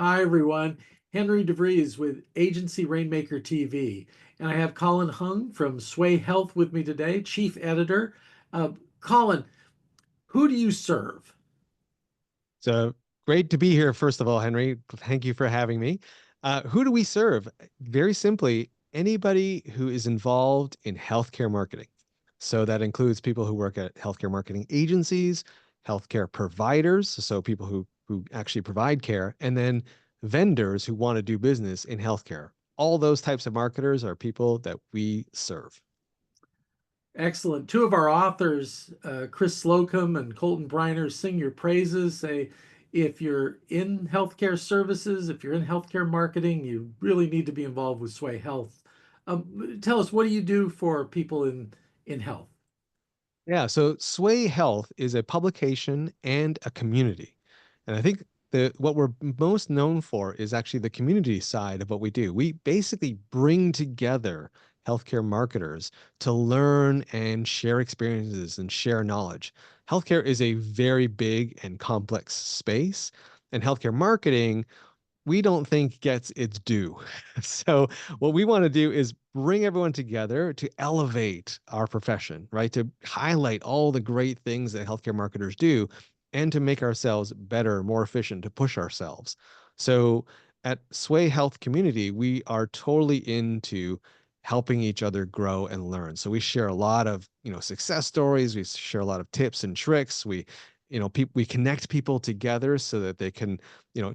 Hi, everyone. Henry DeVries with Agency Rainmaker TV. And I have Colin Hung from Sway Health with me today, Chief Editor. Colin, who do you serve? So great to be here, first of all, Henry. Thank you for having me. Who do we serve? Very simply, anybody who is involved in healthcare marketing. So that includes people who work at healthcare marketing agencies, healthcare providers, so people who actually provide care, and then vendors who want to do business in healthcare. All those types of marketers are people that we serve. Excellent. Two of our authors, Chris Slocum and Colton Briner, sing your praises. Say, if you're in healthcare services, if you're in healthcare marketing, you really need to be involved with Sway Health. Tell us, what do you do for people in health? Yeah, so Sway Health is a publication and a community. And I think the what we're most known for is actually the community side of what we do. We basically bring together healthcare marketers to learn and share experiences and share knowledge. Healthcare is a very big and complex space, and healthcare marketing we don't think gets its due. So what we want to do is bring everyone together to elevate our profession, right? To highlight all the great things that healthcare marketers do and to make ourselves better, more efficient, to push ourselves. So at Sway Health Community, we are totally into helping each other grow and learn. So we share a lot of, success stories, we share a lot of tips and tricks. We connect people together so that they can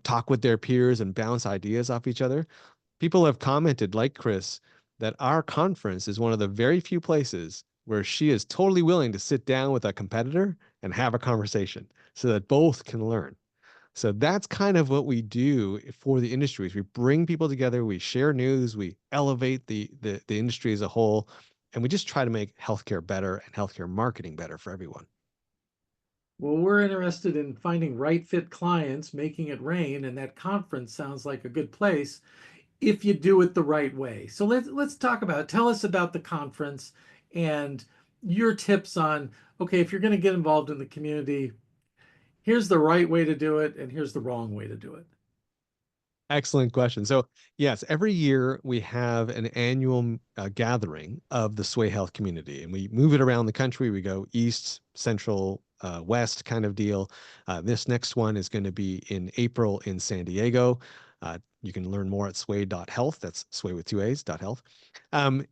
talk with their peers and bounce ideas off each other. People have commented, like Chris, that our conference is one of the very few places where she is totally willing to sit down with a competitor and have a conversation so that both can learn. So that's kind of what we do for the industries. We bring people together, we share news, we elevate the industry as a whole, and we just try to make healthcare better and healthcare marketing better for everyone. Well, we're interested in finding right fit clients, making it rain, and that conference sounds like a good place if you do it the right way. So let's talk about it. Tell us about the conference and your tips on, okay, if you're going to get involved in the community, here's the right way to do it and here's the wrong way to do it. Excellent question. So, yes, every year we have an annual gathering of the Sway Health community, and we move it around the country. We go east, central, west kind of deal. This next one is going to be in April in San Diego. You can learn more at sway.health. That's sway with two A's, dot health. And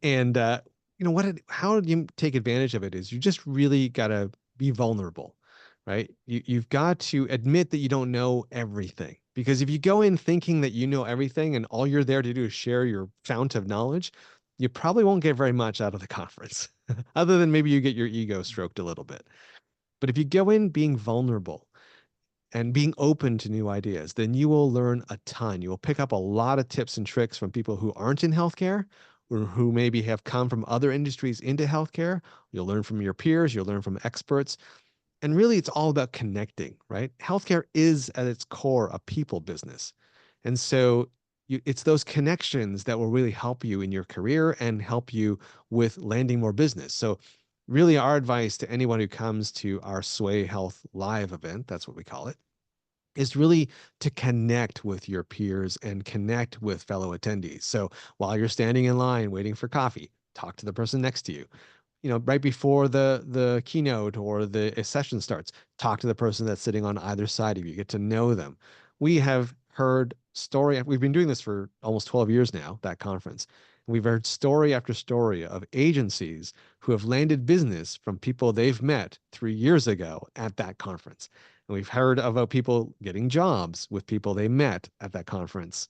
how you take advantage of it is you just really got to be vulnerable, right? You've got to admit that you don't know everything. Because if you go in thinking that you know everything and all you're there to do is share your fount of knowledge, you probably won't get very much out of the conference, other than maybe you get your ego stroked a little bit. But if you go in being vulnerable and being open to new ideas, then you will learn a ton. You will pick up a lot of tips and tricks from people who aren't in healthcare or who maybe have come from other industries into healthcare. You'll learn from your peers, you'll learn from experts, and really, it's all about connecting, right? Healthcare is at its core a people business. And so it's those connections that will really help you in your career and help you with landing more business. So, really, our advice to anyone who comes to our Sway Health Live event, that's what we call it, is really to connect with your peers and connect with fellow attendees. So, while you're standing in line waiting for coffee, talk to the person next to you, right before the keynote or the session starts, talk to the person that's sitting on either side of you, get to know them. We have heard story, we've been doing this for almost 12 years now, that conference. We've heard story after story of agencies who have landed business from people they've met 3 years ago at that conference. And we've heard about people getting jobs with people they met at that conference.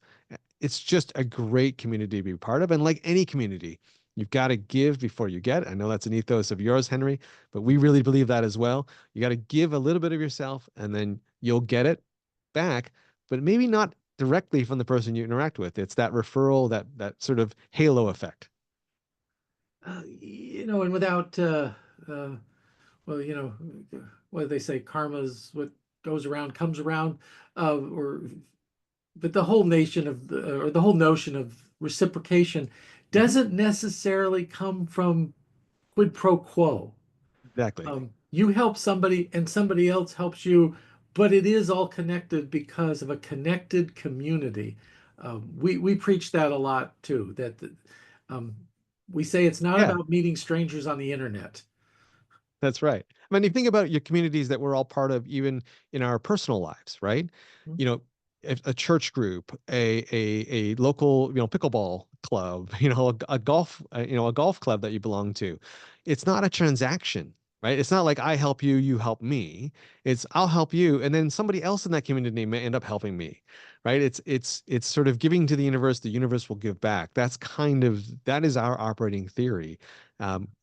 It's just a great community to be part of. And like any community, you've got to give before you get. I know that's an ethos of yours, Henry, but we really believe that as well. You got to give a little bit of yourself and then you'll get it back, but maybe not directly from the person you interact with. It's that referral, that sort of halo effect. And without, well, what do they say? Karma's what goes around comes around, or but the whole nation of or the whole notion of reciprocation Mhm. doesn't necessarily come from quid pro quo. Exactly. You help somebody and somebody else helps you but it is all connected because of a connected community. We preach that a lot too. Um, we say it's not Yeah, about meeting strangers on the internet. that's right. I mean, you think about your communities that we're all part of, even in our personal lives, right? You know, a church group, a local, pickleball club, a golf, a golf club that you belong to. It's not a transaction, right? It's not like I help you, you help me. It's I'll help you, and then somebody else in that community may end up helping me, right? It's sort of giving to the universe will give back. That is our operating theory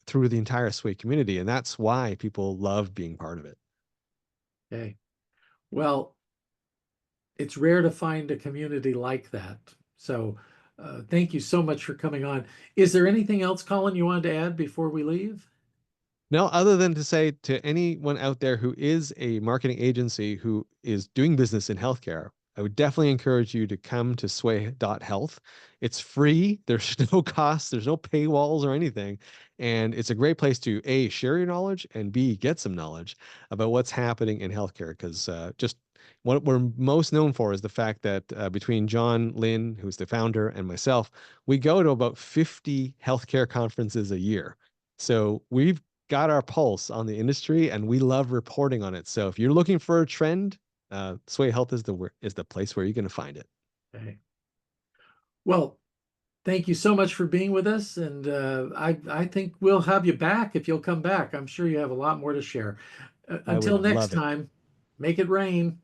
through the entire Sway community. And that's why people love being part of it. Okay. Well, it's rare to find a community like that. So, thank you so much for coming on. Is there anything else, Colin, you wanted to add before we leave? No, other than to say to anyone out there who is a marketing agency who is doing business in healthcare, I would definitely encourage you to come to sway.health. It's free, there's no cost, there's no paywalls or anything. And it's a great place to A, share your knowledge, and B, get some knowledge about what's happening in healthcare. Because just what we're most known for is the fact that between John Lynn, who's the founder, and myself, we go to about 50 healthcare conferences a year. So we've got our pulse on the industry and we love reporting on it. So if you're looking for a trend, Sway Health is the place where you're going to find it. Okay. Well, thank you so much for being with us, and I think we'll have you back if you'll come back. I'm sure you have a lot more to share. I would Until next love it. time, make it rain.